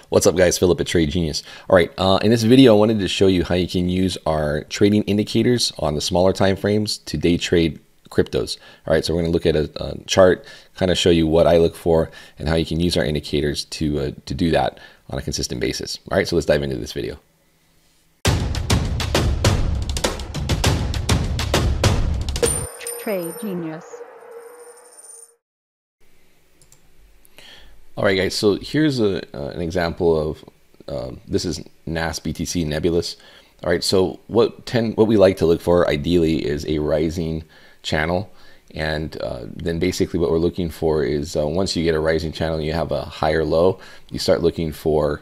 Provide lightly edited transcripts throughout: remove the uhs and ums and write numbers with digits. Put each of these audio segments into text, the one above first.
What's up, guys? Philip at Trade Genius. All right, in this video, I wanted to show you how you can use our trading indicators on the smaller time frames to day trade cryptos. All right, so we're going to look at a chart, kind of show you what I look for and how you can use our indicators to do that on a consistent basis. All right, so let's dive into this video. Trade Genius. All right, guys, so here's an example of, this is NAS BTC Nebulous. All right, so what we like to look for ideally is a rising channel. And then basically what we're looking for is once you get a rising channel and you have a higher low, you start looking for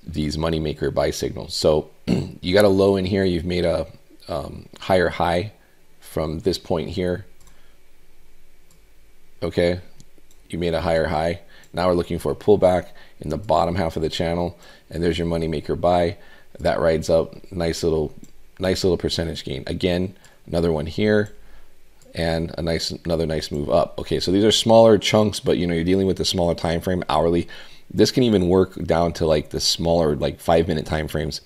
these moneymaker buy signals. So you got a low in here, you've made a higher high from this point here. Okay, you made a higher high. Now we're looking for a pullback in the bottom half of the channel, and there's your moneymaker buy. That rides up, nice little percentage gain. Again, another one here, and another nice move up. Okay, so these are smaller chunks, but you know, you're dealing with the smaller time frame, hourly. This can even work down to like the smaller, like 5-minute time frames.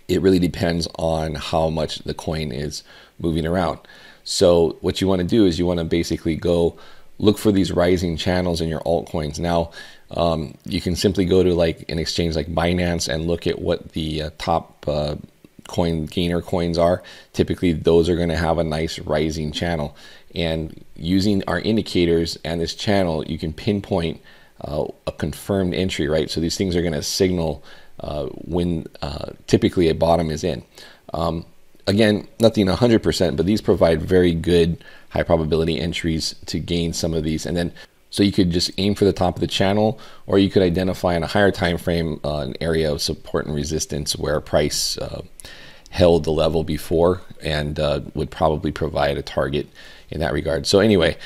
It really depends on how much the coin is moving around. So what you want to do is you want to basically go look for these rising channels in your altcoins. Now, you can simply go to like an exchange like Binance and look at what the top coin gainer coins are. Typically, those are going to have a nice rising channel. And using our indicators and this channel, you can pinpoint a confirmed entry, right? So these things are going to signal when typically a bottom is in. Again, nothing 100%, but these provide very good high probability entries to gain some of these. And then, so you could just aim for the top of the channel, or you could identify in a higher time frame an area of support and resistance where a price held the level before and would probably provide a target in that regard. So anyway,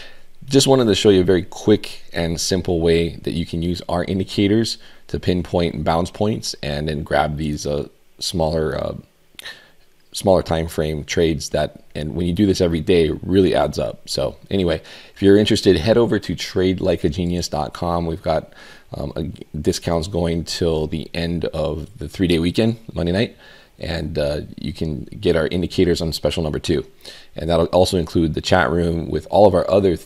just wanted to show you a very quick and simple way that you can use our indicators to pinpoint bounce points and then grab these smaller time frame trades that, and when you do this every day, it really adds up. So anyway, if you're interested, head over to tradelikeagenius.com. We've got discounts going till the end of the 3-day weekend, Monday night, and you can get our indicators on special number 2. And that'll also include the chat room with all of our other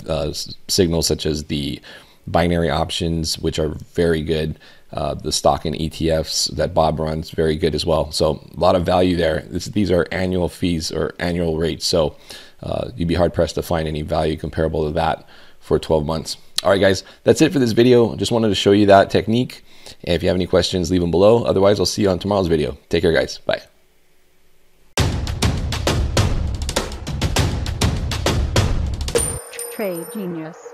signals, such as the binary options, which are very good. The stock and ETFs that Bob runs, very good as well. So a lot of value there. These are annual fees or annual rates. So you'd be hard pressed to find any value comparable to that for 12 months. All right, guys, that's it for this video. Just wanted to show you that technique. And if you have any questions, leave them below. Otherwise, I'll see you on tomorrow's video. Take care, guys. Bye. Trade Genius.